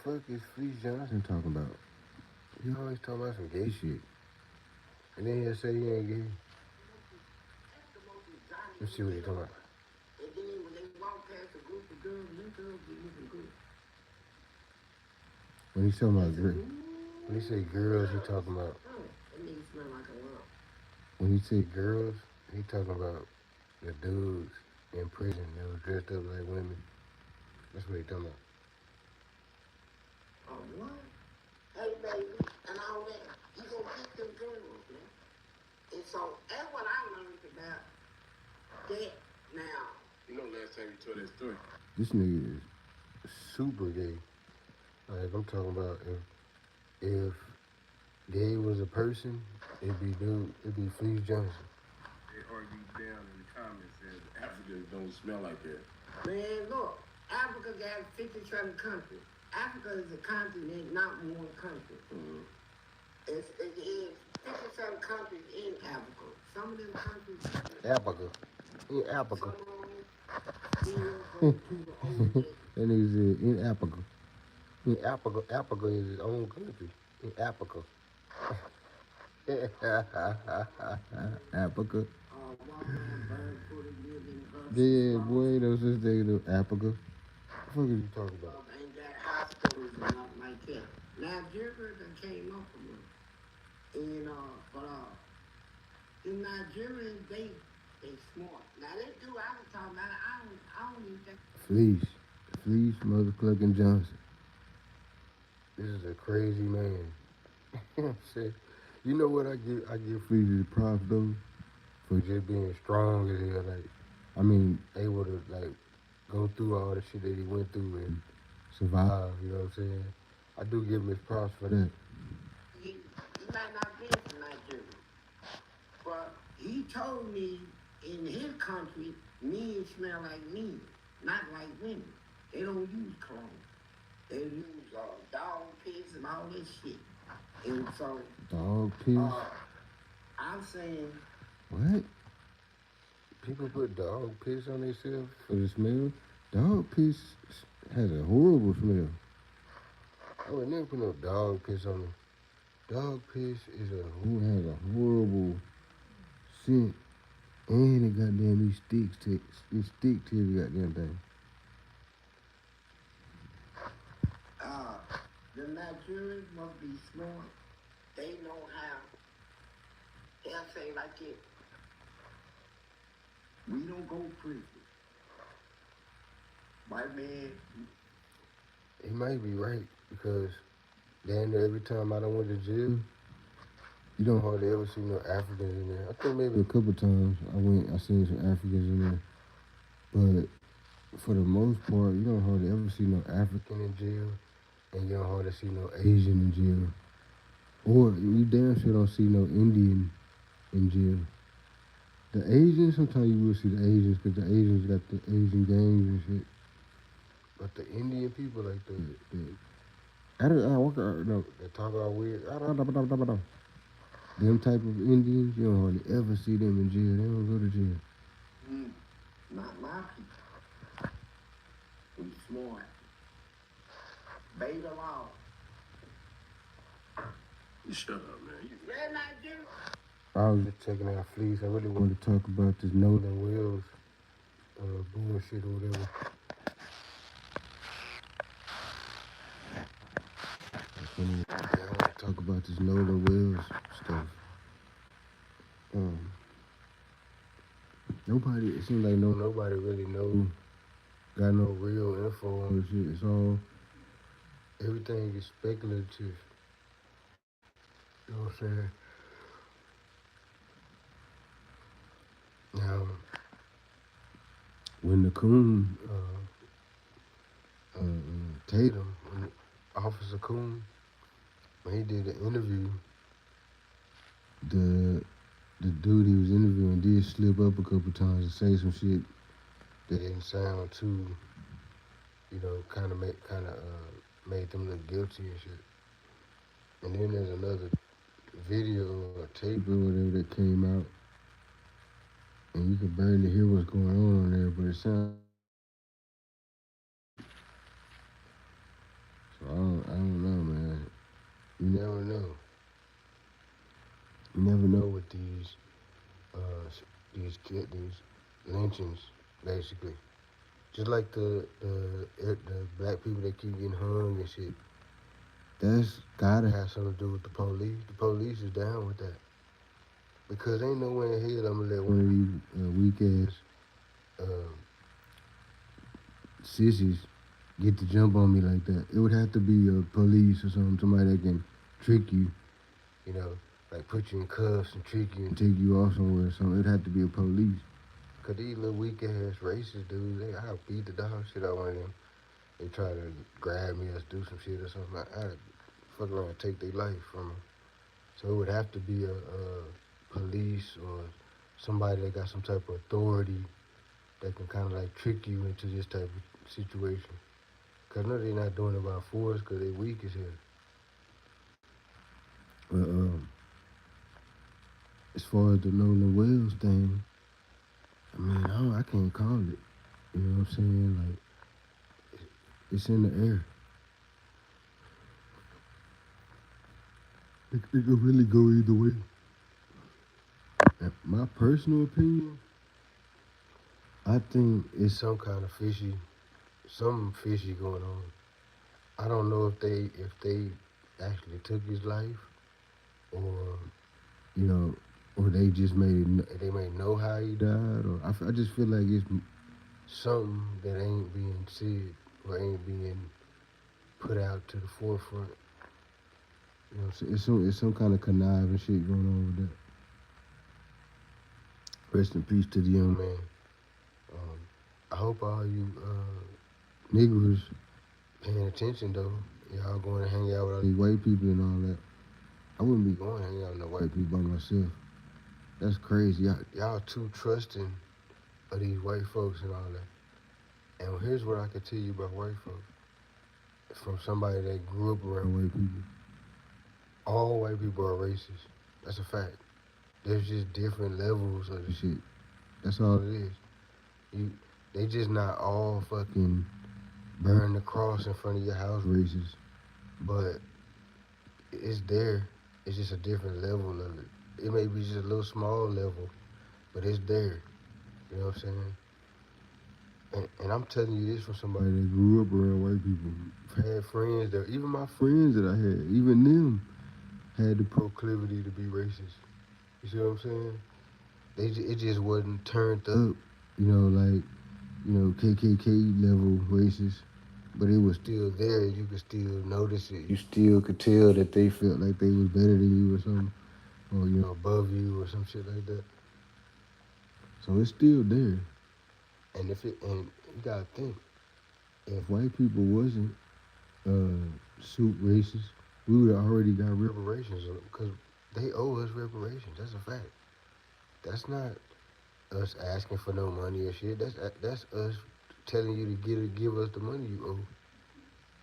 fuck is Fleece Johnson talking about? He always talking about some gay shit. And then he'll say he ain't gay. Let's see what he talking about. And then when they walk past a group of girls, them girls be looking good. When he talking about girls, when he say girls, he talking about. That nigga smell like a lump. When he say girls, he talking about the dudes in prison that was dressed up like women. That's what he talking about. Oh, what? Hey, baby, and all that. You gonna get them girls, man. And so that's what I learned about that now. You know, last time you told that story. This nigga is super gay. Like, I'm talking about if gay was a person, it'd be Fleece Johnson. They argued down in the comments said Africans don't smell like that. Man, look, Africa got 57 countries. Africa is a continent, not one country. Mm-hmm. It is 57 countries in Africa. Some of them countries. Africa. In Africa. That nigga said in Africa. In Africa, Africa is its own country. In Africa. Africa. Yeah, boy, those just things of Africa. What the fuck are you talking about? Ain't got hospitals and nothing like that. Nigeria done came up from them. And the Nigerians, they smart. Now they do. I was talking about it. I don't even think. Fleece, motherfucking Johnson. This is a crazy man. You know what I give Fleece his props though, for just being strong as hell. Like, I mean, able to like go through all the shit that he went through and survive. You know what I'm saying? I do give him his props for that. He might not be from Nigeria, but he told me in his country, men smell like men, not like women. They don't use cologne. They use dog piss and all this shit. And so dog piss. I'm saying what? People put dog piss on themselves for the smell. Dog piss has a horrible smell. I would never put no dog piss on me. Dog piss has a horrible scent, and it goddamn these sticks to the goddamn thing. The Nigerians must be smart. They know how. They'll say like it. We don't go prison. White man. He might be right because damn every time I done went to jail, you don't hardly ever see no Africans in there. I think maybe a couple times I seen some Africans in there, but for the most part, you don't hardly ever see no African in jail. And you don't hardly see no Asian in jail. Or you damn sure don't see no Indian in jail. The Asians, sometimes you will see the Asians because the Asians got the Asian gangs and shit. But the Indian people, like they talk all weird. Them type of Indians, you don't hardly ever see them in jail. They don't go to jail. Not my people. He's smart. Obey the law. You shut up, man. I was just checking out Fleece. I really wanted to talk about this Nolan Wells bullshit or whatever. I want to talk about this Nolan Wells stuff. It seems like nobody really got no real info on this shit. It's all, everything is speculative. You know what I'm saying? Now, when the coon, Tatum, Officer Coon, when he did the interview, the dude he was interviewing did slip up a couple times and say some shit that didn't sound too, kind of made them look guilty and shit. And then there's another video or tape or whatever that came out, and you could barely hear what's going on there, but it sounds. So You never know. You never know with these lynchings, basically. Just like the black people that keep getting hung and shit. That's gotta have something to do with the police. The police is down with that because ain't no way in hell I'm gonna let one of these weak ass uh, sissies get to jump on me like that. It would have to be a police or something, somebody that can trick you, you know, like put you in cuffs and trick you and take you off somewhere or something. It'd have to be a police. Cause these little weak ass racist dudes, I'll beat the dog shit out one of them. They try to grab me or do some shit or something. I'd fuck around and take their life from them. So it would have to be a police or somebody that got some type of authority that can kind of like trick you into this type of situation. Cause no, they're not doing it by force because they weak as hell. But as far as the Nolan Wells thing, I mean, I can't call it. You know what I'm saying? Like, it's in the air. It could really go either way. My personal opinion, I think it's some kind of something fishy going on. I don't know if they actually took his life or you know or they just they may know how he died or I just feel like it's something that ain't being said or ain't being put out to the forefront. You know, so it's some kind of conniving shit going on with that. Rest in peace to the young man. Um, I hope all you niggas paying attention though. Y'all going to hang out with all these white people and all that. I wouldn't be going to hang out with no white people by myself. That's crazy. Y'all too trusting of these white folks and all that. And here's what I can tell you about white folks. From somebody that grew up around white people. All white people are racist. That's a fact. There's just different levels of the shit. That's all it is. You, they just not all fucking burn the cross in front of your house racist. But it's there. It's just a different level of it. It may be just a little small level, but it's there. You know what I'm saying? And I'm telling you this from somebody that grew up around white people. Had friends that, even my friends that I had, even them had the proclivity to be racist. You see what I'm saying? It just wasn't turned up, like, KKK level racist. But it was still there. You could still notice it. You still could tell that they felt like they was better than you or something. Or, above you or some shit like that. So it's still there. And and you gotta think, if white people wasn't super racist, we would have already got reparations because they owe us reparations. That's a fact. That's not us asking for no money or shit. That's us telling you to give us the money you owe.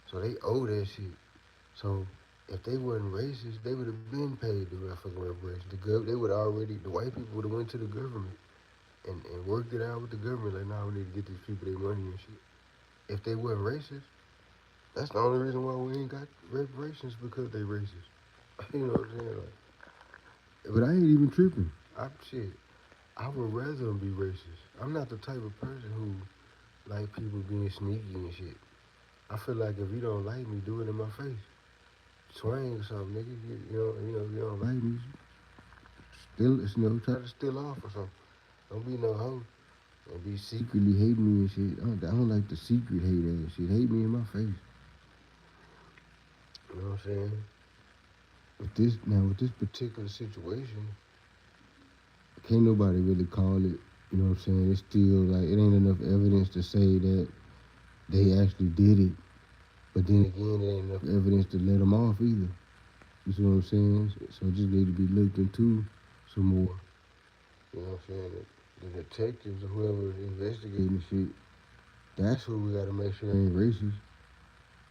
So they owe that shit. So if they wasn't racist, they would have been paid the fucking reparations. The white people would have went to the government and worked it out with the government. Like, nah, we need to get these people their money and shit. If they wasn't racist, that's the only reason why we ain't got reparations because they racist. You know what I'm saying? Like, but I ain't even tripping. I would rather them be racist. I'm not the type of person who like people being sneaky and shit. I feel like if you don't like me, do it in my face. Swing or something, nigga. If you don't like me, try to steal off or something. Don't be no hoe and be secretly hating me and shit. I don't like the secret hate ass shit. Hate me in my face. You know what I'm saying? With this particular situation, can't nobody really call it. You know what I'm saying? It's still like it ain't enough evidence to say that they actually did it. But then again, there ain't enough evidence to let them off either. You see what I'm saying? So it just need to be looked into some more. You know what I'm saying? The detectives or whoever investigating shit, that's who we gotta make sure ain't racist.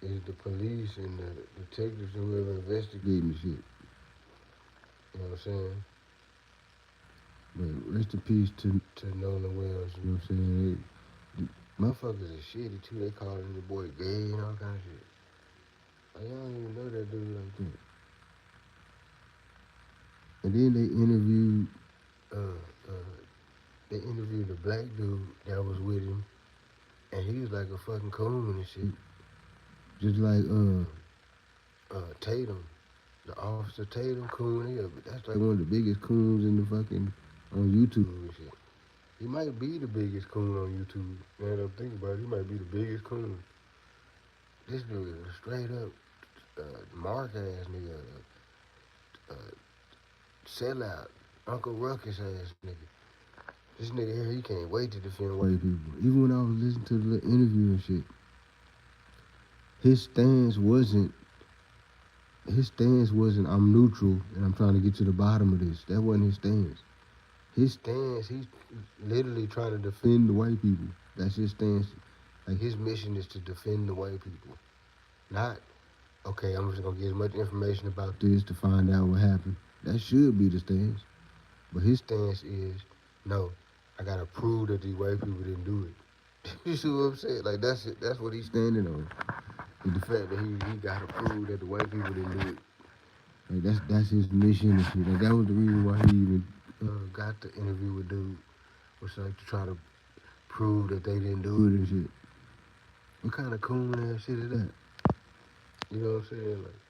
Is the police and the detectives and whoever investigating shit. You know what I'm saying? But rest in peace to Nolan Wells. You know what I'm saying? Motherfuckers is shitty too. They calling the boy gay and all kind of shit. Like, y'all don't even know that dude like that. And then uh, uh, they interviewed the black dude that was with him, and he was like a fucking coon and shit, just like Tatum, the officer Tatum coon. Yeah, but that's like one of the biggest coons in the fucking on YouTube and shit. He might be the biggest coon on YouTube. Now that I'm thinking about it, he might be the biggest coon. This dude is a straight up mark ass nigga, uh, sellout, Uncle Ruckus ass nigga. This nigga here, he can't wait to defend white people. Even when I was listening to the interview and shit, his stance wasn't I'm neutral and I'm trying to get to the bottom of this. That wasn't his stance. His stance, he's literally trying to defend the white people. That's his stance. Like his mission is to defend the white people. Not, okay, I'm just gonna get as much information about this to find out what happened. That should be the stance. But his stance is, no, I gotta prove that these white people didn't do it. You see what I'm saying? Like that's it. That's what he's standing on. Is the fact that he gotta prove that the white people didn't do it. Like that's his mission and shit. Like that was the reason why he even got the interview with dude, was like to try to prove that they didn't do it and shit. What kind of cool ass shit is that? You know what I'm saying? Like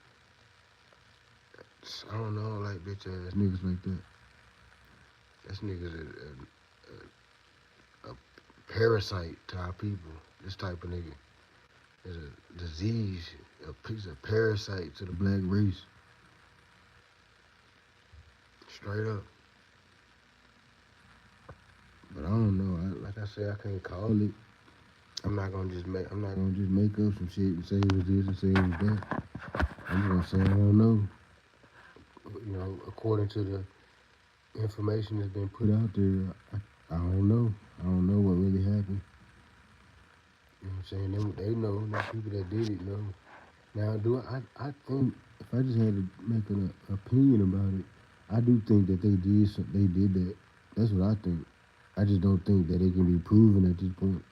I don't know, like bitch ass niggas like that. That's niggas a parasite to our people. This type of nigga is a disease, a piece of parasite to the black race. Straight up. But I don't know. Like I said, I can't call it. I'm not gonna just make up some shit and say it was this and say it was that. I'm gonna say I don't know. You know, according to the information that's been put out there, I don't know. I don't know what really happened. You know what I'm saying? They know. The people that did it know. Now, I think if I just had to make an opinion about it, I do think that they did that. That's what I think. I just don't think that it can be proven at this point.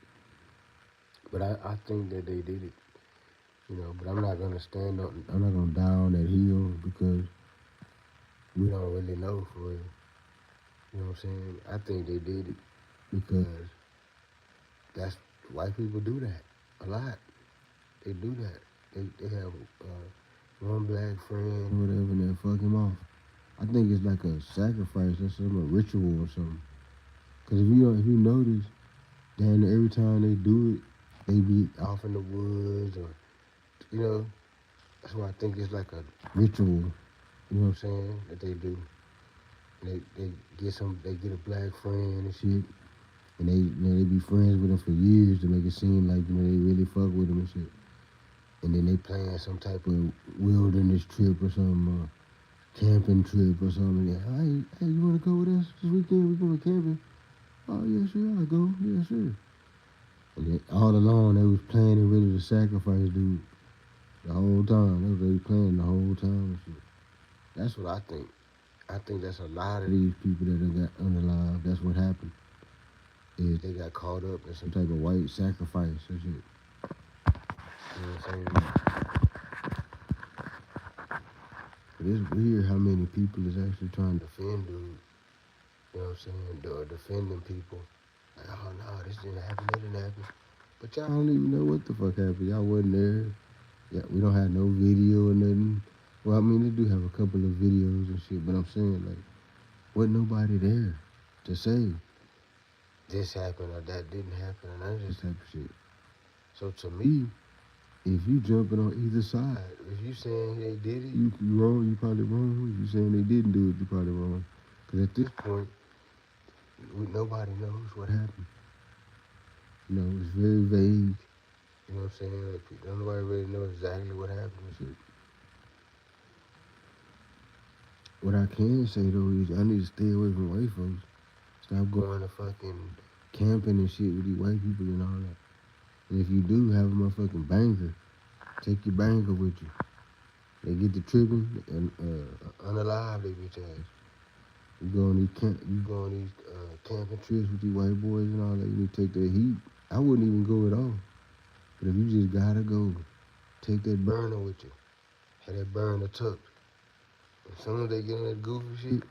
But I think that they did it. You know, but I'm not gonna I'm not gonna die on that hill because we don't really know for real. You know what I'm saying? I think they did it because that's white people do that a lot. They do that. They have one black friend or whatever and they fuck him off. I think it's like a sacrifice or something, a ritual or something. Cause if you notice, then every time they do it, they be off in the woods or you know. That's why I think it's like a ritual. You know what I'm saying? That they do. They get a black friend and shit, and they be friends with him for years to make it seem like they really fuck with him and shit. And then they plan some type of wilderness trip or some camping trip or something. Yeah, hey, you wanna go with us this weekend? We going camping? Oh yeah, sure, I'll go. Yeah, sure. And then all along they was planning really to sacrifice dude the whole time. They was planning the whole time and shit. That's what I think. I think that's a lot of these people that got unalive. That's what happened. Is they got caught up in some type of white sacrifice or shit. You know what I'm saying? But it's weird how many people is actually trying to defend dude. You know what I'm saying? Or defending people. Like, oh no, this didn't happen, that didn't happen. But y'all don't even know what the fuck happened. Y'all wasn't there. Yeah, we don't have no video or nothing. Well, I mean, they do have a couple of videos and shit, but I'm saying, like, wasn't nobody there to say this happened or that didn't happen and none of this type of shit. So to me, if you jumping on either side, if you saying they did it, you wrong, you probably wrong. If you saying they didn't do it, you probably wrong. Because at this point, nobody knows what happened. You know, it's very vague. You know what I'm saying? Like, nobody really knows exactly what happened and shit. What I can say though is I need to stay away from white folks. Stop going to fucking camping and shit with these white people and all that. And if you do have a motherfucking banker, take your banker with you. They get to tripping and unalive they bitch ass. You go on these camping trips with these white boys and all that. You need to take their heat. I wouldn't even go at all. But if you just gotta go, take that burner with you. Have that burner tucked. As soon as they get in that goofy shit,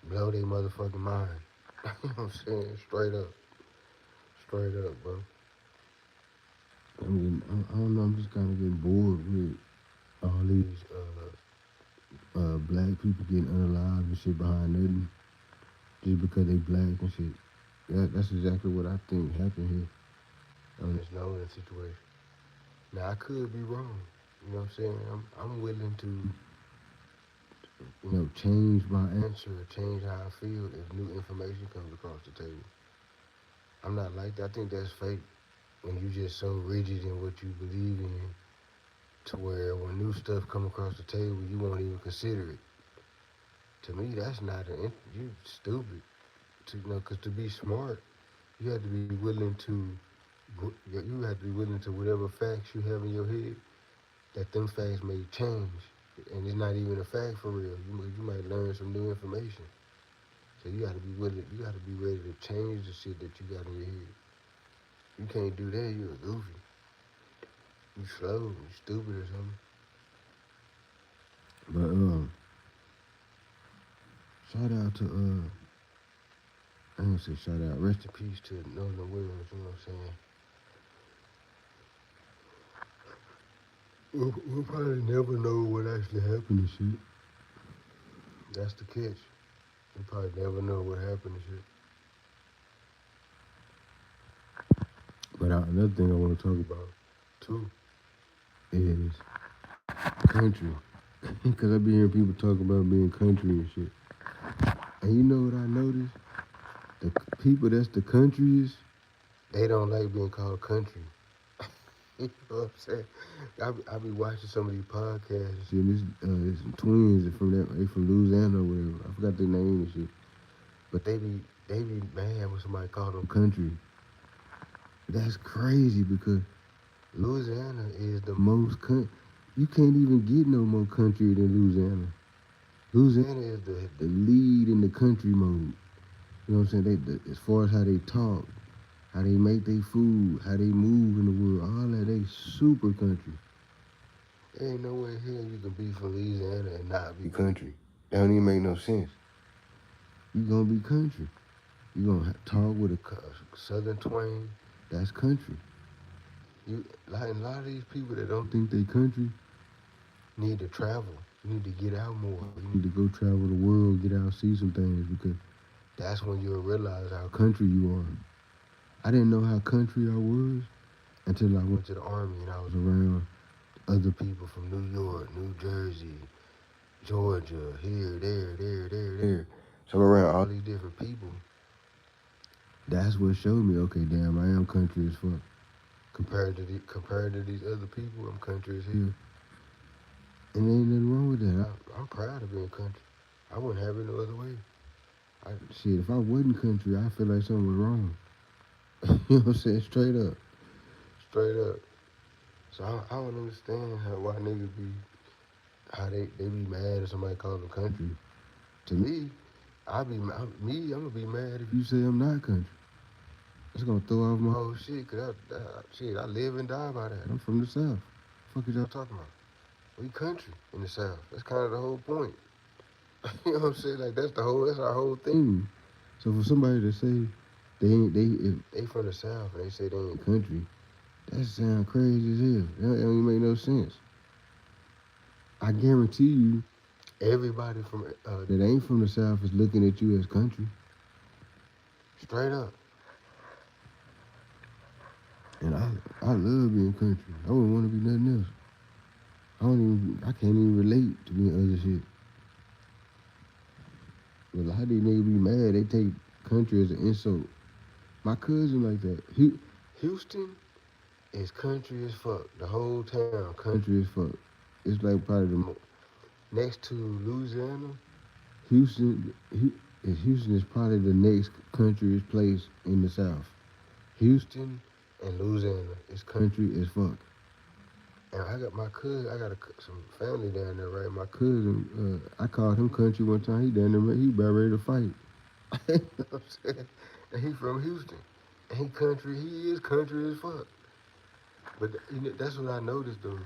blow their motherfucking mind. You know what I'm saying? Straight up. Straight up, bro. I don't know, I'm just kind of getting bored with all these black people getting unalive and shit behind nothing just because they black and shit. That's exactly what I think happened here on this Nolan situation. Now, I could be wrong. You know what I'm saying? I'm willing to, change my answer or change how I feel if new information comes across the table. I'm not like that. I think that's fake when you just so rigid in what you believe in to where when new stuff come across the table, you won't even consider it. To me, that's not you stupid. Because to be smart, you have to be willing to, you have to be willing to whatever facts you have in your head, that them facts may change. And it's not even a fact for real. You might learn some new information. So you gotta be willing, you gotta be ready to change the shit that you got in your head. You can't do that, you're a goofy. You slow, you stupid or something. But shout out to I ain't gonna say shout out, rest in peace to Northern Williams, you know what I'm saying? We'll probably never know what actually happened and shit. That's the catch. We'll probably never know what happened and shit. But another thing I want to talk about too is country. Because I be hearing people talk about being country and shit. And you know what I noticed? The people that's the countryest, they don't like being called country. You know what I'm saying? I be watching some of these podcasts and shit. And it's some twins from that, they from Louisiana or whatever. I forgot their name and shit. But they be mad when somebody call them country. That's crazy because Louisiana is the most you can't even get no more country than Louisiana. Louisiana is the lead in the country mode. You know what I'm saying? As far as how they talk, how they make their food, how they move in the world, all that, they super country. There ain't no way in hell you can be from Louisiana and not be country. That don't even make no sense. You gonna be country. You gonna talk with a southern twang. That's country. A lot of these people that don't think they country need to travel. You need to get out more. You need to go travel the world, get out, see some things, because that's when you'll realize how country you are. I didn't know how country I was until I went to the Army and I was around other people from New York, New Jersey, Georgia, here, there. So I'm around all these different people. That's what showed me, okay, damn, I am country as fuck. Compared to these other people, I'm country as hell. And there ain't nothing wrong with that. I'm proud of being country. I wouldn't have it no other way. Shit, if I wasn't country, I feel like something was wrong. You know what I'm saying? Straight up. Straight up. So I don't understand why niggas how they be mad if somebody calls them country. To me, I'm gonna be mad if you say I'm not country. It's gonna throw off my whole shit, cause I live and die by that. I'm from the South. What the fuck is y'all talking about? We country in the South. That's kind of the whole point. You know what I'm saying? Like that's our whole thing. So for somebody to say if they from the South and they say they ain't country, that sound crazy as hell. That don't even make no sense. I guarantee you, everybody from that ain't from the South is looking at you as country. Straight up. And I love being country. I wouldn't want to be nothing else. I can't even relate to being other shit. But a lot of these niggas be mad. They take country as an insult. My cousin like that. Houston is country as fuck. The whole town country as fuck. It's like probably the next to Louisiana. Houston is probably the next countryest place in the South. Houston and Louisiana is country as fuck. And I got some family down there, right? My cousin, I called him country one time. He down there, he about ready to fight. You know what I'm saying? And he from Houston. And he is country as fuck. But that's what I noticed though.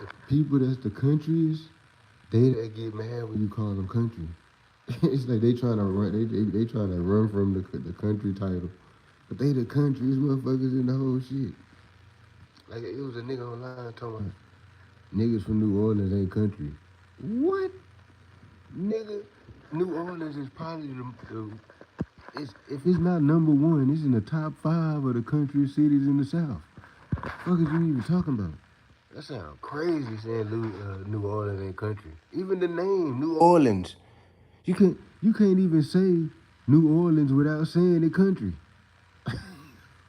The people that's the countryest, They get mad when you call them country. It's like they trying to run. They trying to run from the country title, but they the country's motherfuckers in the whole shit. Like it was a nigga online talking about niggas from New Orleans ain't country. What, nigga? New Orleans is probably if it's not number one, it's in the top five of the country cities in the South. What is you even talking about? That sounds crazy saying New Orleans ain't country. Even the name New Orleans, you can't even say New Orleans without saying it country.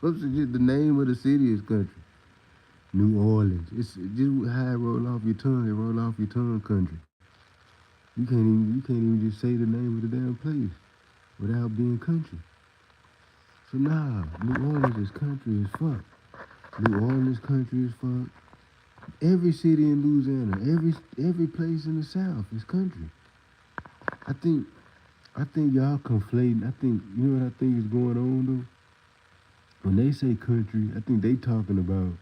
What's just the name of the city is country? New Orleans. It's just how it roll off your tongue. It roll off your tongue, country. You can't even just say the name of the damn place without being country. So nah, New Orleans is country as fuck. New Orleans country as fuck. Every city in Louisiana, every place in the South is country. I think I think y'all conflating. I think you know what I think is going on though. When they say country, I think they talking about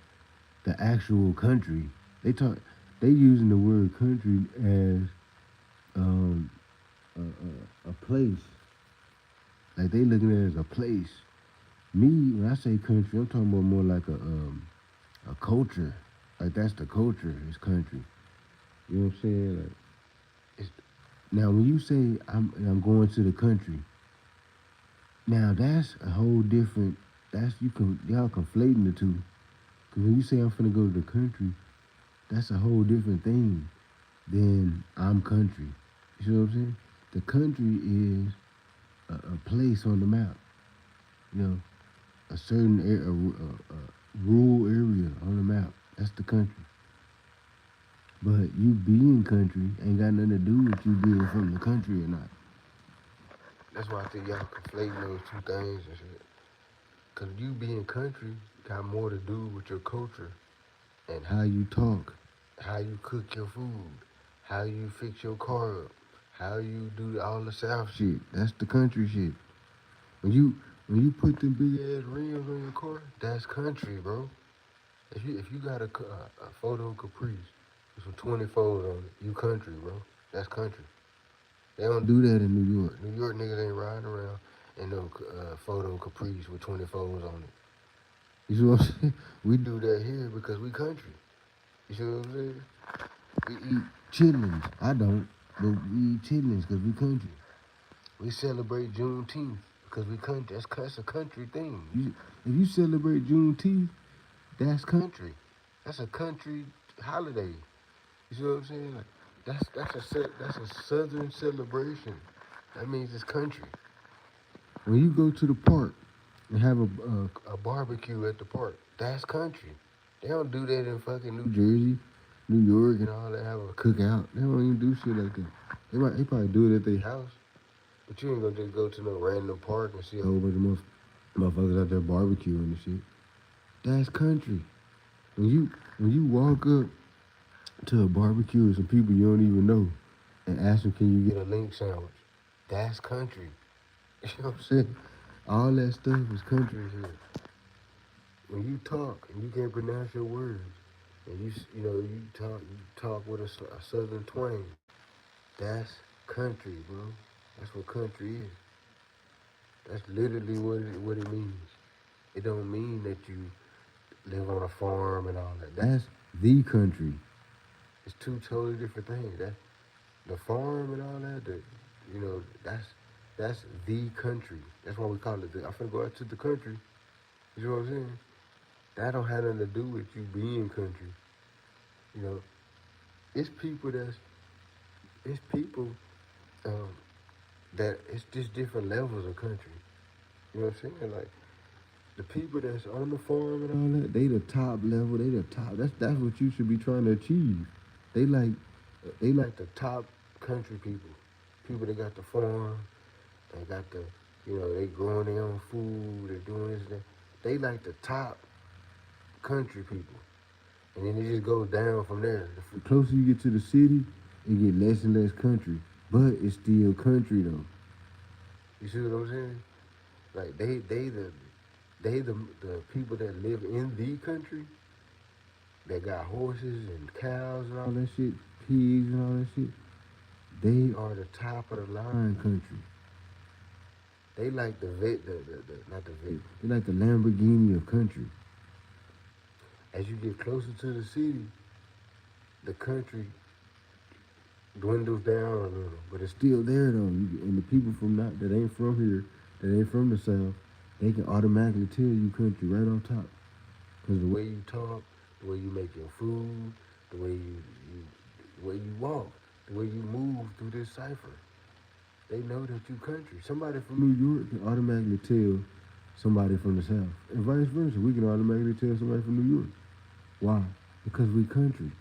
the actual country. They talk. They using the word country as um, a place. Like they looking at it as a place. Me, when I say country, I'm talking about more like a culture. Like that's the culture is country. You know what I'm saying? Like it's, now when you say I'm going to the country, now that's a whole different. That's y'all conflating the two. Cause when you say I'm finna go to the country, that's a whole different thing than I'm country. You see what I'm saying? The country is a place on the map. You know, a certain a rural area on the map. That's the country. But you being country ain't got nothing to do with you being from the country or not. That's why I think y'all conflating those two things and shit. Cause you being country got more to do with your culture and how you talk, how you cook your food, how you fix your car up, how you do all the South shit. That's the country shit. When you put them big ass rims on your car, that's country, bro. If you got a photo Caprice with some 24s on it, you country, bro. That's country. They don't do that in New York. New York niggas ain't riding around in no photo Caprice with 24s on it. You see what I'm saying? We do that here because we country. You see what I'm saying? We eat chitlins. I don't, but we eat chitlins because we country. We celebrate Juneteenth because we country. That's a country thing. If you celebrate Juneteenth, that's country. That's a country holiday. You see what I'm saying? Like that's a southern celebration. That means it's country. When you go to the park and have a barbecue at the park, that's country. They don't do that in fucking New Jersey, New York, and all that. Have a cookout. They don't even do shit like that. They probably do it at their house, but you ain't gonna just go to no random park and see a whole bunch of motherfuckers out there barbecuing and shit. That's country. When you walk up to a barbecue with some people you don't even know and ask them, can you get a link sandwich? That's country. You know what I'm saying? All that stuff is country here. When you talk and you can't pronounce your words, and you talk with a southern twang, that's country, bro. That's what country is. That's literally what it means. It don't mean that you live on a farm and all that. That's the country. It's two totally different things. That the farm and all that. That's the country. That's why we call it. I'm finna go out to the country. You know what I'm saying? That don't have nothing to do with you being country. You know, it's people that's it's people um, that it's just different levels of country. You know what I'm saying? Like the people that's on the farm and all that, they the top level. They the top. That's what you should be trying to achieve. They like they like the top country people. People that got the farm, they got they growing their own food. They're doing this. That. They like the top country people. And then it just goes down from there. The closer you get to the city, it get less and less country. But it's still country though. You see what I'm saying? Like the people that live in the country that got horses and cows and all that shit, pigs and all that shit. They are the top of the line country. They like not the vet. They like the Lamborghini of country. As you get closer to the city, the country dwindles down a little, but it's still there though. And the people from that ain't from here, that ain't from the South, they can automatically tell you country right on top. Cause the way you talk, the way you make your food, the way the way you walk, the way you move through this cipher, they know that you country. Somebody from New York can automatically tell somebody from the South, and vice versa. We can automatically tell somebody from New York. Why? Because we country.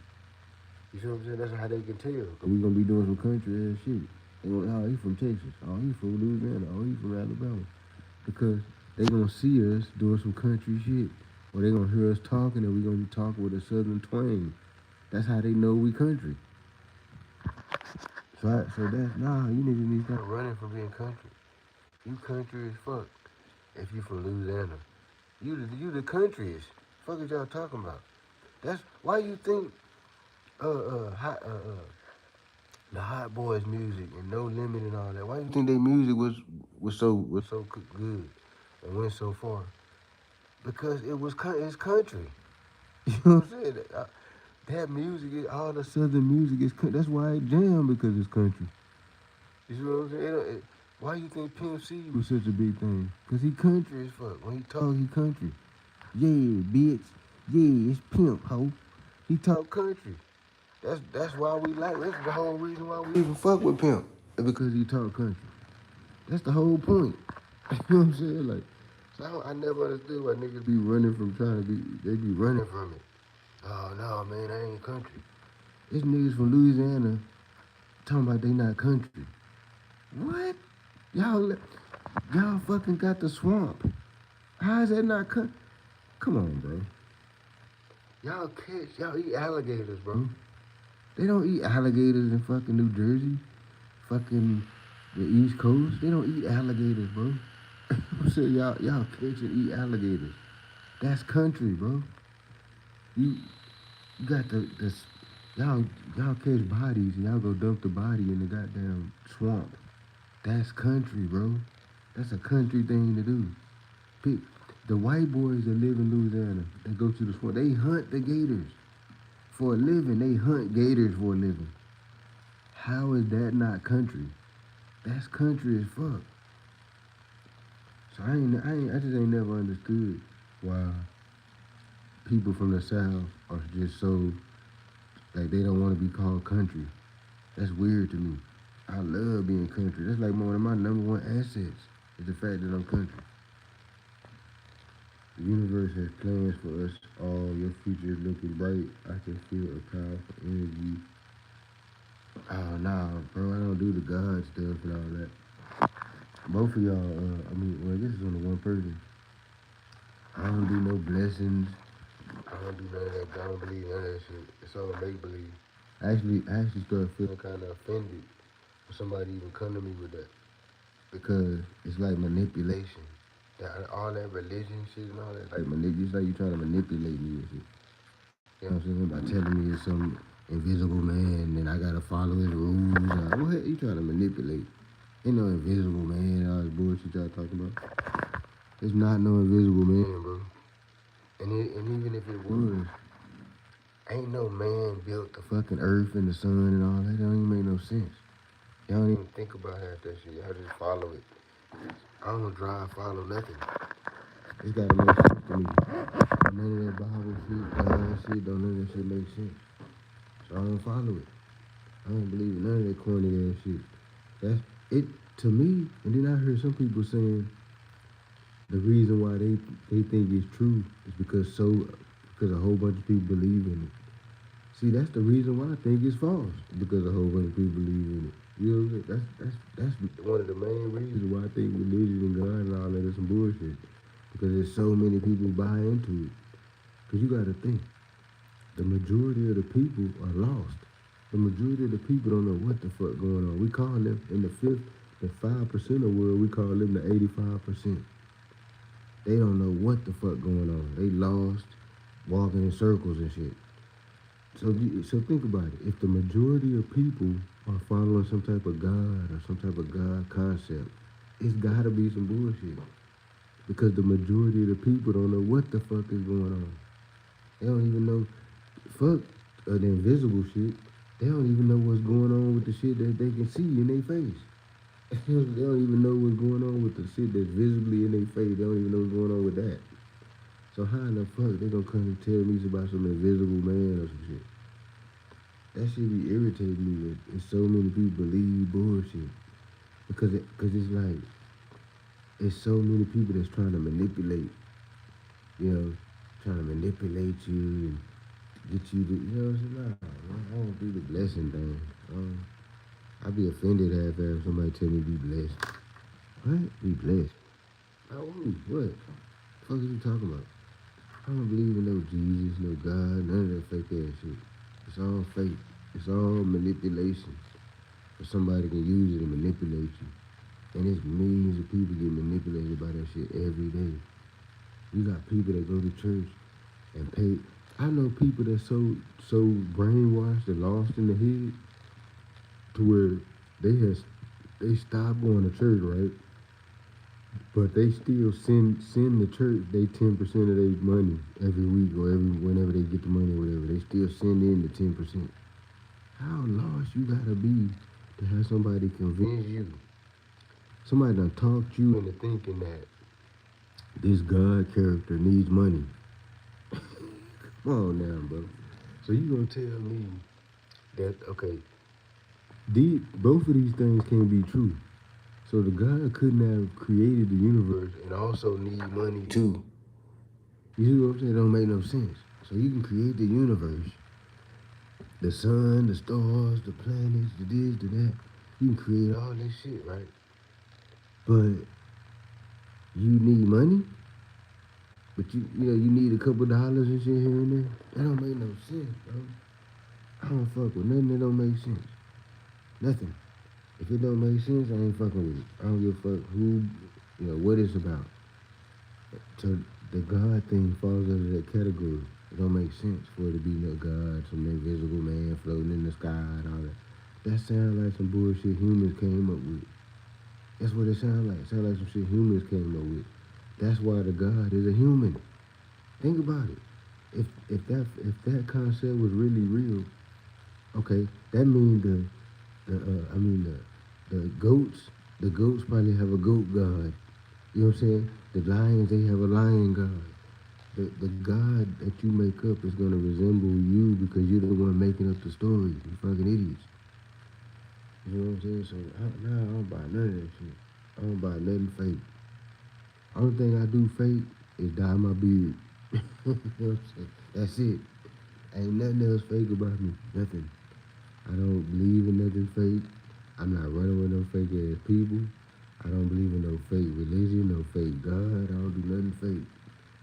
You see what I'm saying? That's how they can tell. Cause we gonna be doing some country ass shit. They gonna, oh, he from Texas. Oh, he from Louisiana. Oh, he from Alabama. Because they gonna see us doing some country shit. Or they gonna hear us talking and we gonna be talking with a southern twang. That's how they know we country. So that's, you niggas need to start running from being country. You country as fuck. If you from Louisiana. You the countryest. Fuck is y'all talking about? That's why you think the Hot Boys music and No Limit and all that. Why you think their music was so good and went so far? Because it's country. You know what I'm saying? That music, all the southern music is country. That's why it jam, because it's country. You see what I'm saying? Why you think Pimp C was such a big thing? Because he country as fuck. When he talk, he country. Yeah, bitch. Yeah, it's Pimp, ho. He talk country. That's why we like. That's the whole reason why we even fuck with Pimp. Because he talk country. That's the whole point. You know what I'm saying? Like, so I never understood why niggas be running from trying to be. They be running from it. Oh no, man, I ain't country. It's niggas from Louisiana talking about they not country. What? Y'all fucking got the swamp. How is that not country? Come on, bro. Y'all eat alligators, bro. They don't eat alligators in fucking New Jersey, fucking the East Coast. They don't eat alligators, bro. I'm saying y'all catch and eat alligators. That's country, bro. You got y'all catch bodies and y'all go dump the body in the goddamn swamp. That's country, bro. That's a country thing to do. The white boys that live in Louisiana, they go to the swamp. They hunt the gators for a living. They hunt gators for a living. How is that not country? That's country as fuck. So I just ain't never understood why people from the South are just so, like, they don't want to be called country. That's weird to me. I love being country. That's like one of my number one assets, is the fact that I'm country. The universe has plans for us all. Your future is looking bright. I can feel a powerful energy. Oh, nah, bro, I don't do the God stuff and all that. Both of y'all, I guess it's only one person. I don't do no blessings. I don't do none of that. I don't believe none of that shit. It's all make-believe. I actually started feeling kind of offended when somebody even come to me with that. Because it's like manipulation. All that religion shit and all that. Like, it's like you trying to manipulate me and shit. You know what I'm saying? By telling me it's some invisible man and I gotta follow his rules. What you trying to manipulate? Ain't no invisible man, all this bullshit y'all talking about. There's not no invisible man, bro. And even if it was, ain't no man built the fucking earth and the sun and all that. That don't even make no sense. Y'all don't even think about half that shit. Y'all just follow it. I don't drive, follow nothing. It's gotta make sense to me. None of that Bible shit, God shit, don't none of that shit make sense. So I don't follow it. I don't believe in none of that corny ass shit. That's it to me. And then I heard some people saying the reason why they think it's true is because a whole bunch of people believe in it. See, that's the reason why I think it's false, because a whole bunch of people believe in it. You know what I'm saying? That's one of the main reasons why I think religion and God and all that is some bullshit. Because there's so many people buy into it. Because you got to think, the majority of the people are lost. The majority of the people don't know what the fuck going on. We call them, in the 5% of the world, we call them the 85%. They don't know what the fuck going on. They lost, walking in circles and shit. So think about it. If the majority of people or following some type of God or some type of God concept, it's gotta be some bullshit. Because the majority of the people don't know what the fuck is going on. They don't even know, fuck the invisible shit. They don't even know what's going on with the shit that they can see in their face. They don't even know what's going on with the shit that's visibly in their face. They don't even know what's going on with that. So how in the fuck they gonna come and tell me about some invisible man or some shit? That shit be irritating me that so many people believe bullshit. Cause it's like, it's so many people that's trying to manipulate, you know, trying to manipulate you and get you to, you know, it's like, nah, I don't do the blessing thing. I be offended if somebody tell me be blessed. What? Be blessed? Oh, what? The fuck are you talking about? I don't believe in no Jesus, no God, none of that fake ass shit. It's all fake. It's all manipulation. So somebody can use it to manipulate you. And it's millions of people get manipulated by that shit every day. You got people that go to church and pay. I know people that's so brainwashed and lost in the head to where they stop going to church, right? But they still send the church they 10% of their money every week or whenever they get the money or whatever. They still send in the 10%. How lost you gotta be to have somebody convince you? Somebody done talked you into thinking that this God character needs money. Come on now, bro. So you gonna tell me that, okay, both of these things can't be true. So the God couldn't have created the universe and also need money too. You see what I'm saying? It don't make no sense. So you can create the universe, the sun, the stars, the planets, the this, the that. You can create all this shit, right? But you need money? But you know, you need a couple dollars and shit here and there? That don't make no sense, bro. I don't fuck with nothing that don't make sense. Nothing. If it don't make sense, I ain't fucking with it. I don't give a fuck who, you know, what it's about. So the God thing falls under that category. It don't make sense for it to be no God, some invisible man floating in the sky and all that. That sounds like some bullshit humans came up with. That's what it sounds like. It sounds like some shit humans came up with. That's why the God is a human. Think about it. If that concept was really real, okay, that means the goats probably have a goat God. You know what I'm saying? The lions, they have a lion God. The God that you make up is gonna resemble you because you're the one making up the story. You fucking idiots. You know what I'm saying? So I don't buy none of that shit. I don't buy nothing fake. Only thing I do fake is dye my beard. You know what I'm saying? That's it. Ain't nothing else fake about me. Nothing. I don't believe in nothing fake. I'm not running with no fake ass people. I don't believe in no fake religion, no fake God. I don't do nothing fake.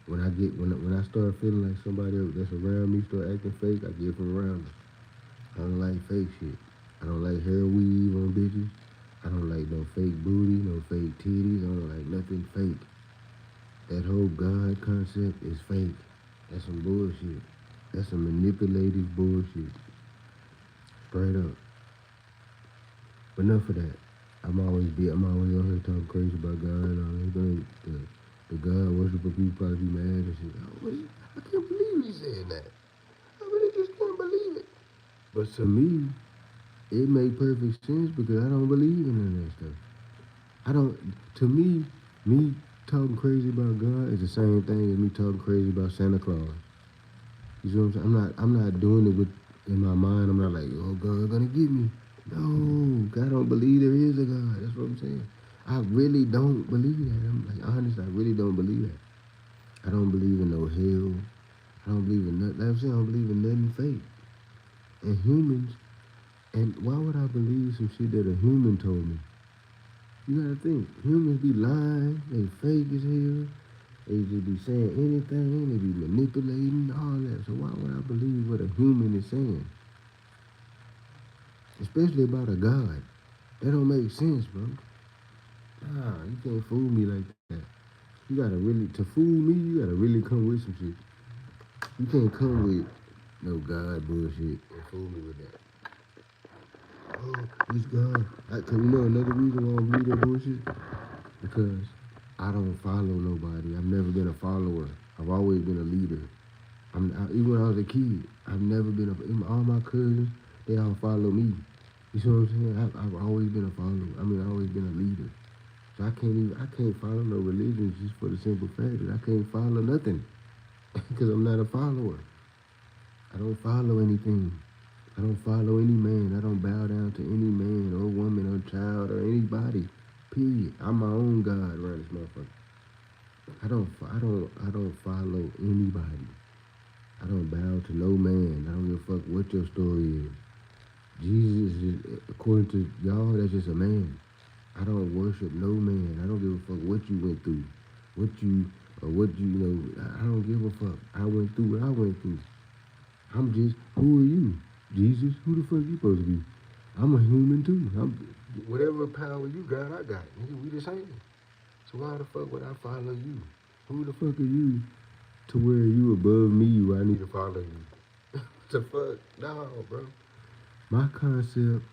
When I start feeling like somebody that's around me start acting fake, I get from around them. I don't like fake shit. I don't like hair weave on bitches. I don't like no fake booty, no fake titties. I don't like nothing fake. That whole God concept is fake. That's some bullshit. That's some manipulative bullshit. Straight up. But enough of that. I'm always on here talking crazy about God and all that things. The God worshiper people probably be mad and shit. Oh, I can't believe he said that. I really just can't believe it. But to me, it made perfect sense because I don't believe in none of that stuff. I don't. To me talking crazy about God is the same thing as me talking crazy about Santa Claus. You see what I'm saying? I'm not doing it with in my mind. I'm not like, oh, God's gonna get me. No, I don't believe there is a God. That's what I'm saying. I really don't believe that. I'm like honest. I really don't believe that. I don't believe in no hell. I don't believe in nothing. Like I'm saying, I don't believe in nothing fake. And humans. And why would I believe some shit that a human told me? You gotta think. Humans be lying. They fake as hell. They just be saying anything. They be manipulating all that. So why would I believe what a human is saying? Especially about a God. That don't make sense, bro. Nah, you can't fool me like that. You gotta really, to fool me, you gotta really come with some shit. You can't come with no God bullshit and fool me with that. oh, which God? Cause you know another reason why I don't believe that bullshit? Because I don't follow nobody. I've never been a follower. I've always been a leader. Even when I was a kid, I've never been all my cousins, they all follow me. You see what I'm saying? I've always been a follower. I've always been a leader. So I can't follow no religion just for the simple fact that I can't follow nothing because I'm not a follower. I don't follow anything. I don't follow any man. I don't bow down to any man or woman or child or anybody. Period. I'm my own God around this motherfucker. I don't follow anybody. I don't bow to no man. I don't give a fuck what your story is. Jesus is, according to y'all, that's just a man. I don't worship no man. I don't give a fuck what you went through, I don't give a fuck. I went through what I went through. Who are you? Jesus? Who the fuck you supposed to be? I'm a human too. Whatever power you got, I got. Nigga, we the same. So why the fuck would I follow you? Who the fuck are you to where you above me where I need to follow you? What the fuck? No, bro. My concept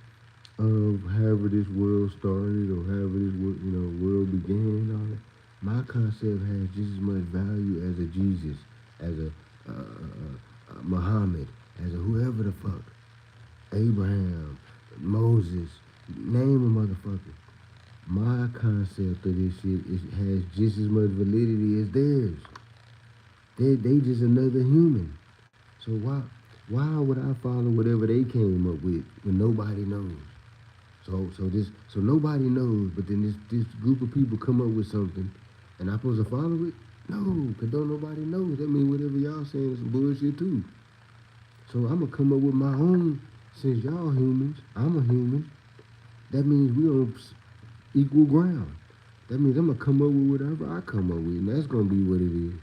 of however this world started or however this world began and all that, my concept has just as much value as a Jesus, as a Muhammad, as a whoever the fuck, Abraham, Moses, name a motherfucker. My concept of this shit has just as much validity as theirs. They just another human. So why would I follow whatever they came up with when nobody knows? So nobody knows, but then this group of people come up with something, and I'm supposed to follow it? No, cause don't nobody know. That means whatever y'all saying is some bullshit too. So I'm gonna come up with my own. Since y'all humans, I'm a human. That means we on equal ground. That means I'm gonna come up with whatever I come up with, and that's gonna be what it is.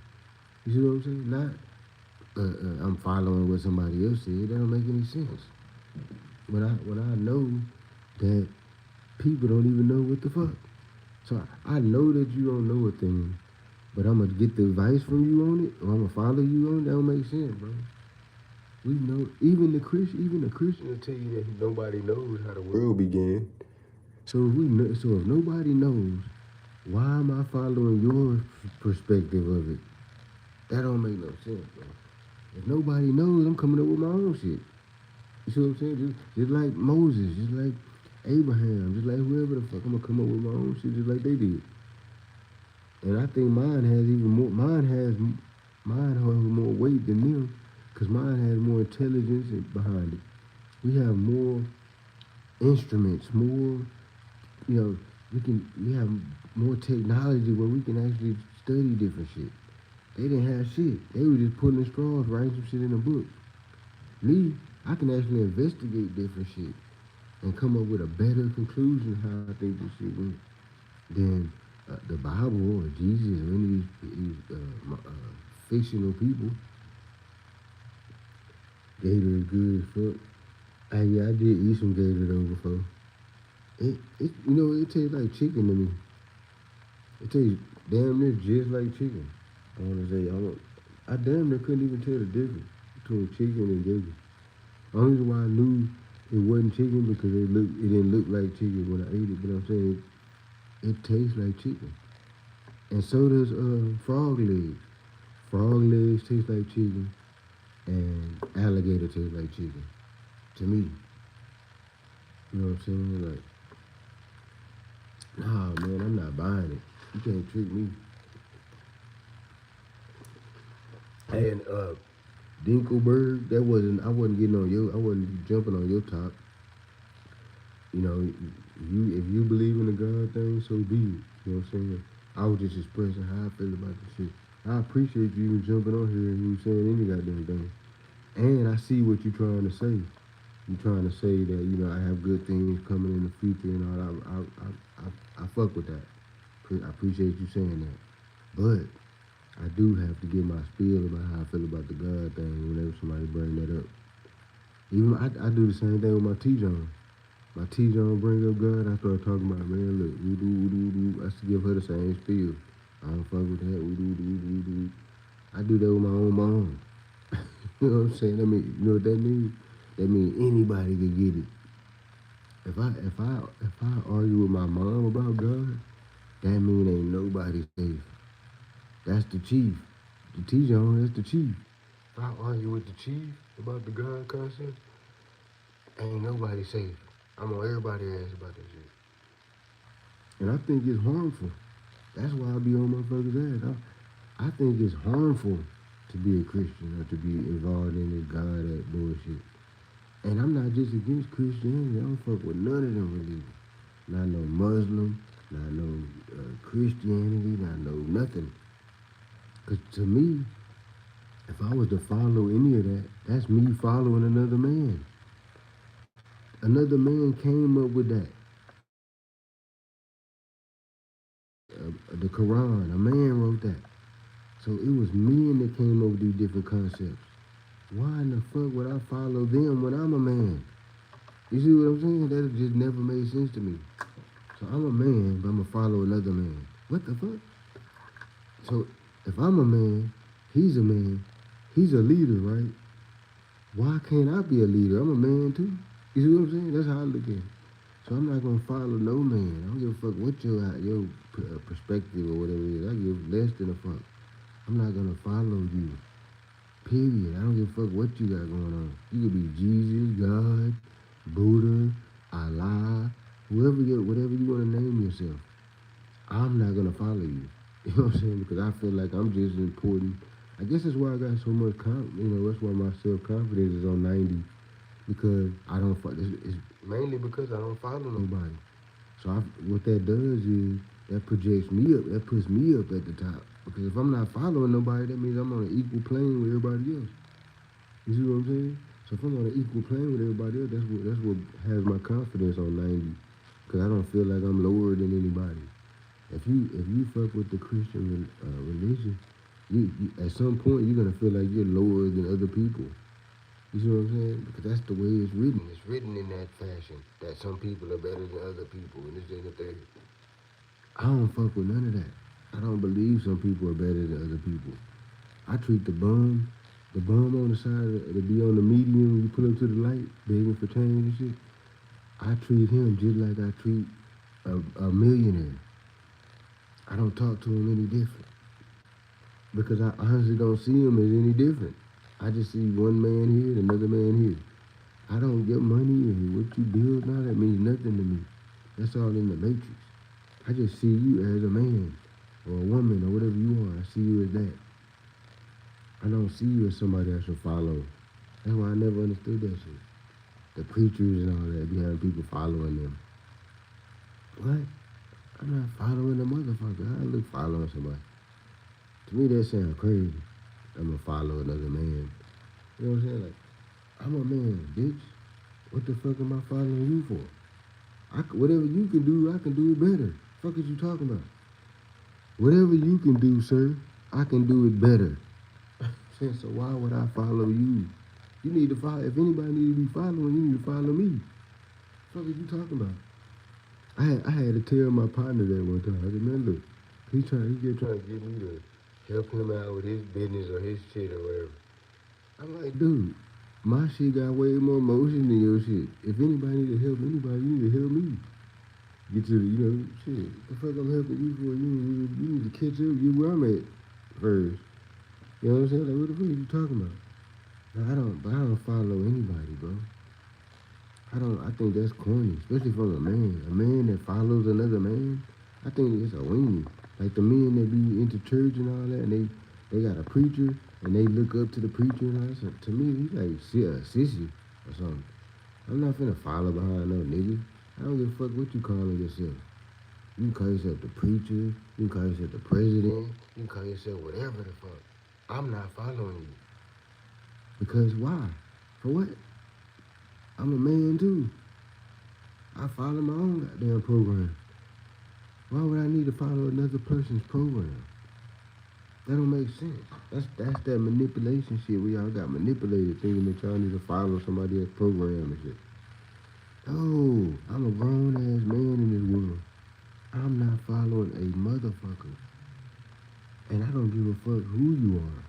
You see what I'm saying? Not I'm following what somebody else said. That don't make any sense. When I know that people don't even know what the fuck. So I know that you don't know a thing, but I'm gonna get the advice from you on it, or I'm gonna follow you on it. That don't make sense, bro. We know, even the Christian will tell you that nobody knows how the world began. So if nobody knows, why am I following your perspective of it? That don't make no sense, bro. If nobody knows, I'm coming up with my own shit. You see what I'm saying? Just like Moses, just like Abraham, just like whoever the fuck, I'm gonna come up with my own shit just like they did. And I think mine has more weight than them, cause mine has more intelligence behind it. We have more instruments, more, we have more technology where we can actually study different shit. They didn't have shit. They were just pulling straws, writing some shit in a book. Me, I can actually investigate different shit and come up with a better conclusion how I think this shit went than the Bible or Jesus or any of these fictional people. Gator is good as fuck. Yeah, I did eat some gator though before. It tastes like chicken to me. It tastes damn near just like chicken. I want to say, I damn near couldn't even tell the difference between chicken and gator. The only reason why I knew it wasn't chicken because it didn't look like chicken when I ate it. But I'm saying it tastes like chicken, and so does frog legs. Frog legs taste like chicken, and alligator tastes like chicken. To me, you know what I'm saying? Like, nah, man, I'm not buying it. You can't trick me. And Dinkelberg, I wasn't getting on I wasn't jumping on your top. You know, if you believe in the God thing, so be it. You know what I'm saying? I was just expressing how I feel about this shit. I appreciate you even jumping on here and you saying any goddamn thing. And I see what you're trying to say. You're trying to say that, I have good things coming in the future and all that. I fuck with that. I appreciate you saying that. But I do have to give my spiel about how I feel about the God thing whenever somebody bring that up. Even I do the same thing with my T-John. My T-John bring up God, I start talking about, man, look, woo-doo. I give her the same spiel. I don't fuck with that, woo-doo. I do that with my own mom. You know what I'm saying? You know what that means? That means anybody can get it. If I argue with my mom about God, that mean ain't nobody safe. That's the chief. The T-Zone, that's the chief. If I argue with the chief about the God concept, ain't nobody safe. I'm on everybody's ass about that shit. And I think it's harmful. That's why I be on motherfuckers' ass. I think it's harmful to be a Christian or to be involved in the God that bullshit. And I'm not just against Christianity. I don't fuck with none of them religions. Not no Muslim, not no Christianity, not no nothing. Because to me, if I was to follow any of that, that's me following another man. Another man came up with that. The Quran, a man wrote that. So it was men that came up with these different concepts. Why in the fuck would I follow them when I'm a man? You see what I'm saying? That just never made sense to me. So I'm a man, but I'm gonna follow another man. What the fuck? So if I'm a man, he's a man, he's a leader, right? Why can't I be a leader? I'm a man too. You see what I'm saying? That's how I look at it. So I'm not gonna follow no man. I don't give a fuck what your perspective or whatever it is. I give less than a fuck. I'm not gonna follow you. Period. I don't give a fuck what you got going on. You could be Jesus, God, Buddha, Allah, whatever you want to name yourself. I'm not gonna follow you. You know what I'm saying? Because I feel like I'm just important. I guess that's why I got so much that's why my self-confidence is on 90. Because I don't it's mainly because I don't follow nobody. So what that does is that projects me up. That puts me up at the top. Because if I'm not following nobody, that means I'm on an equal plane with everybody else. You see what I'm saying? So if I'm on an equal plane with everybody else, that's what has my confidence on 90. Because I don't feel like I'm lower than anybody. If you fuck with the Christian religion, you at some point you're gonna feel like you're lower than other people. You see what I'm saying? Because that's the way it's written. It's written in that fashion that some people are better than other people, and this and the third. I don't fuck with none of that. I don't believe some people are better than other people. I treat the bum on the side to be on the median when you pull up to the light, begging for change and shit. I treat him just like I treat a millionaire. I don't talk to him any different because I honestly don't see him as any different. I just see one man here and another man here. I don't get money and what you build now, that means nothing to me. That's all in the matrix. I just see you as a man or a woman or whatever you are. I see you as that. I don't see you as somebody I should follow. That's why I never understood that shit. The preachers and all that behind people following them. What? I'm not following a motherfucker. I look following somebody. To me, that sounds crazy. I'm gonna follow another man. You know what I'm saying? Like, I'm a man, bitch. What the fuck am I following you for? Whatever you can do, I can do it better. Fuck is you talking about? Whatever you can do, sir, I can do it better. So why would I follow you? You need to follow. If anybody need to be following, you need to follow me. Fuck is you talking about? I had to tell my partner that one time. I said, man, look, he kept trying to get me to help him out with his business or his shit or whatever. I'm like, dude, my shit got way more motion than your shit. If anybody need to help anybody, you need to help me. Get to the, shit. The fuck I'm helping you for? You need to catch up. You where I'm at first. You know what I'm saying? Like, what the fuck are you talking about? I don't follow anybody, bro. I think that's corny, especially from a man. A man that follows another man, I think it's a weenie. Like the men that be into church and all that, and they got a preacher, and they look up to the preacher and all that. So to me, he's like a sissy or something. I'm not finna follow behind no nigga. I don't give a fuck what you calling yourself. You can call yourself the preacher, you can call yourself the president, you can call yourself whatever the fuck. I'm not following you. Because why? For what? I'm a man too. I follow my own goddamn program. Why would I need to follow another person's program? That don't make sense. That's that manipulation shit where y'all got manipulated thinking that y'all need to follow somebody else's program and shit. No, I'm a grown ass man in this world. I'm not following a motherfucker. And I don't give a fuck who you are.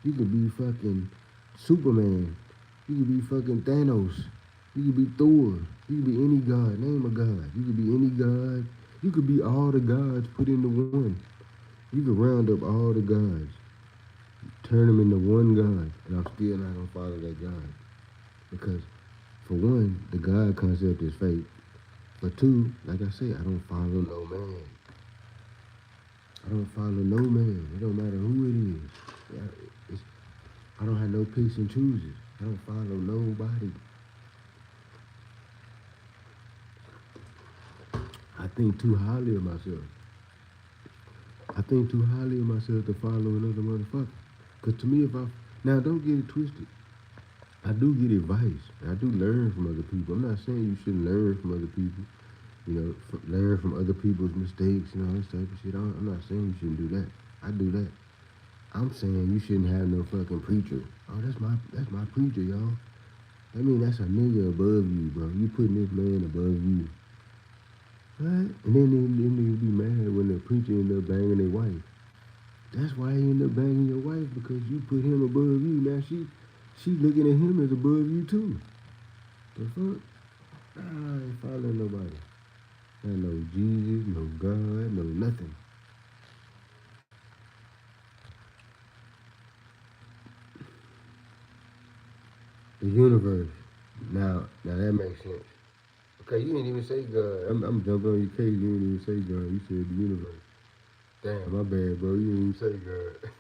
You could be fucking Superman. You could be fucking Thanos. You could be Thor. You could be any God. Name a God. You could be any God. You could be all the gods put into one. You could round up all the gods, turn them into one God, and I'm still not gonna follow that God because, for one, the God concept is fake. For two, like I said, I don't follow no man. I don't follow no man. It don't matter who it is. It's, I don't have no picks and chooses. I don't follow nobody. I think too highly of myself. I think too highly of myself to follow another motherfucker. Cause to me, if I now don't get it twisted, I do get advice. I do learn from other people. I'm not saying you shouldn't learn from other people. You know, learn from other people's mistakes and all this type of shit. I'm not saying you shouldn't do that. I do that. I'm saying you shouldn't have no fucking preacher. Oh, that's my preacher, y'all. I mean, that's a nigga above you, bro. You putting this man above you. What? And then niggas be mad when the preacher end up banging their wife. That's why he end up banging your wife, because you put him above you. Now she looking at him as above you too. The fuck? I ain't following nobody. Not no Jesus, no God, no nothing. The universe. Now that makes sense. Okay, you didn't even say God. I'm jumping on your case. You didn't even say God. You said the universe. Damn, my bad, bro. You didn't even say God.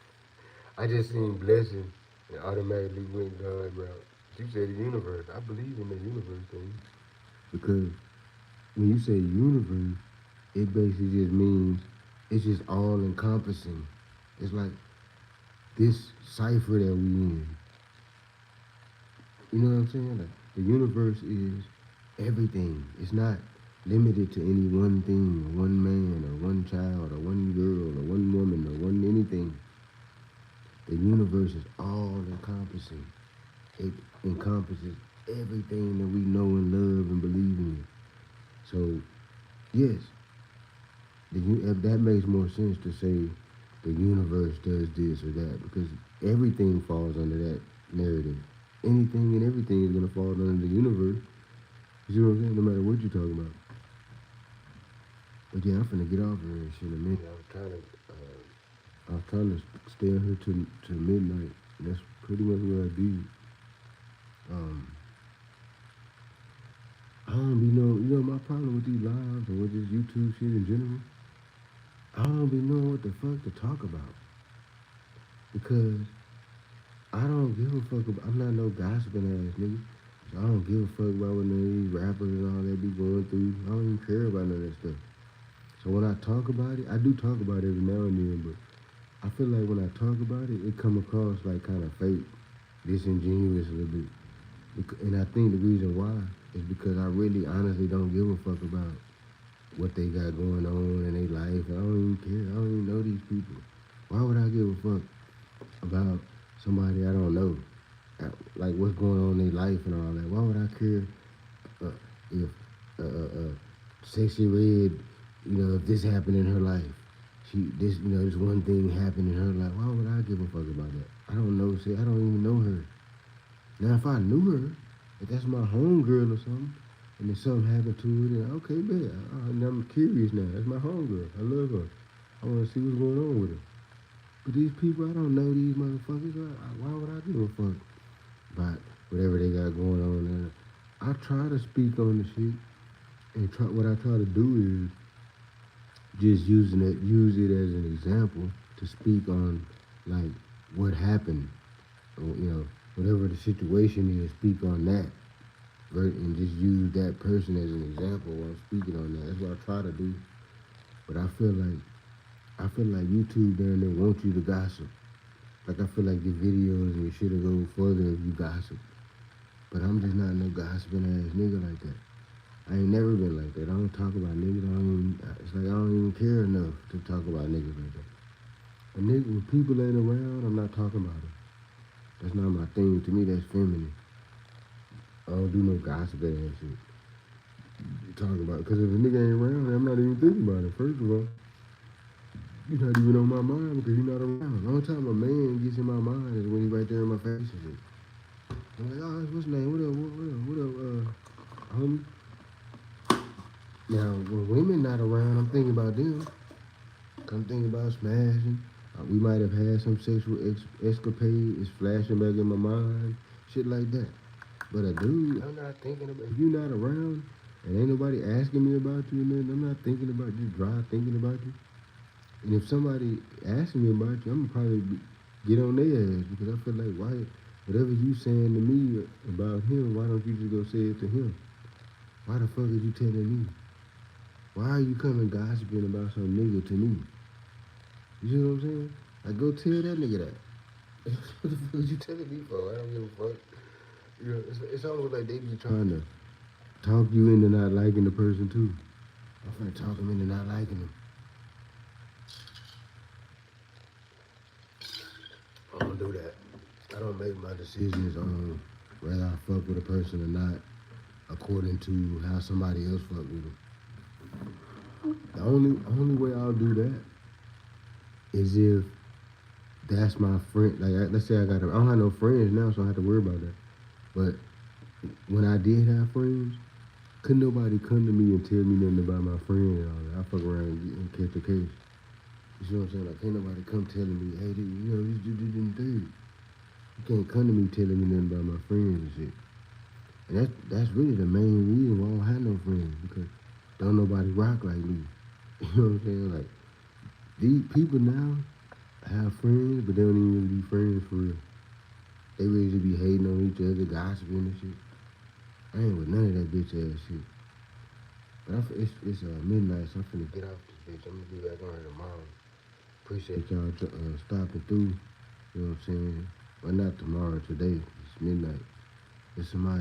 I just seen blessing and automatically went God route. You said the universe. I believe in the universe thing. Because when you say universe, it basically just means it's just all encompassing. It's like this cipher that we in. You know what I'm saying? Like, the universe is everything. It's not limited to any one thing, or one man, or one child, or one girl, or one woman, or one anything. The universe is all encompassing. It encompasses everything that we know and love and believe in. So, yes, if that makes more sense to say the universe does this or that, because everything falls under that narrative. Anything and everything is gonna fall under the universe. You see what I'm saying? No matter what you're talking about. But yeah, I'm finna get off here and shit in a minute. I was trying to stay on here to midnight. And that's pretty much what I did. Um, I don't be my problem with these lives and with this YouTube shit in general. I don't be knowing what the fuck to talk about because I don't give a fuck about. I'm not no gossiping ass nigga. So I don't give a fuck about what none of these rappers and all that be going through. I don't even care about none of that stuff. So when I talk about it, I do talk about it every now and then, but I feel like when I talk about it, it come across like kind of fake, disingenuous a little bit. And I think the reason why is because I really honestly don't give a fuck about what they got going on in their life. I don't even care. I don't even know these people. Why would I give a fuck about somebody I don't know? Like what's going on in their life and all that. Why would I care if Sexy Red, if this happened in her life? This one thing happened in her life. Why would I give a fuck about that? I don't know. See, I don't even know her. Now, if I knew her, if that's my homegirl or something, and then something happened to her, then okay, bet. I'm curious now. That's my homegirl. I love her. I want to see what's going on with her. But these people, I don't know these motherfuckers. Why would I give a fuck about whatever they got going on there? I try to speak on the shit, and what I try to do is just use it as an example to speak on, like, what happened, or, whatever the situation is, speak on that, right? And just use that person as an example while I'm speaking on that. That's what I try to do. But I feel like YouTube down there wants you to gossip. Like I feel like your videos and your shit will go further if you gossip. But I'm just not no gossiping ass nigga like that. I ain't never been like that. I don't talk about niggas. It's like I don't even care enough to talk about niggas like that. When people ain't around, I'm not talking about them. That's not my thing. To me, that's feminine. I don't do no gossip ass shit. Talking about, because if a nigga ain't around, I'm not even thinking about it. First of all, you're not even on my mind because you're not around. The only time a man gets in my mind is when he's right there in my face and shit. I'm like, oh, what's his name? What up, homie? Now, when women not around, I'm thinking about them. I'm thinking about smashing. We might have had some sexual escapade. It's flashing back in my mind. Shit like that. But a dude, I'm not thinking about. If you not around and ain't nobody asking me about you, and then I'm not thinking about just dry thinking about you. And if somebody asking me about you, I'm gonna probably get on their ass because I feel like why, whatever you saying to me about him, why don't you just go say it to him? Why the fuck is you telling me? Why are you coming gossiping about some nigga to me? You see what I'm saying? Like, go tell that nigga that. What the fuck is you telling me for? I don't give a fuck. You know, it's almost like they be trying to talk you into not liking the person too. I'm finna talk them into not liking them. I don't do that. I don't make my decisions on whether I fuck with a person or not according to how somebody else fuck with them. The only way I'll do that is if that's my friend. Like, let's say I don't have no friends now, so I don't have to worry about that. But when I did have friends, couldn't nobody come to me and tell me nothing about my friend and all that. I fuck around and catch a case. You see what I'm saying? Like, can't nobody come telling me, hey, dude, you know, this dude didn't do. You can't come to me telling me nothing about my friends and shit. And that's really the main reason why I don't have no friends, because don't nobody rock like me. You know what I'm saying? Like, these people now have friends, but they don't even really be friends for real. They really just be hating on each other, gossiping and shit. I ain't with none of that bitch ass shit. But it's midnight, so I'm finna get off this bitch. I'm gonna be back on here tomorrow. Appreciate y'all stopping through. You know what I'm saying? But not tomorrow, today. It's midnight. It's Amadi.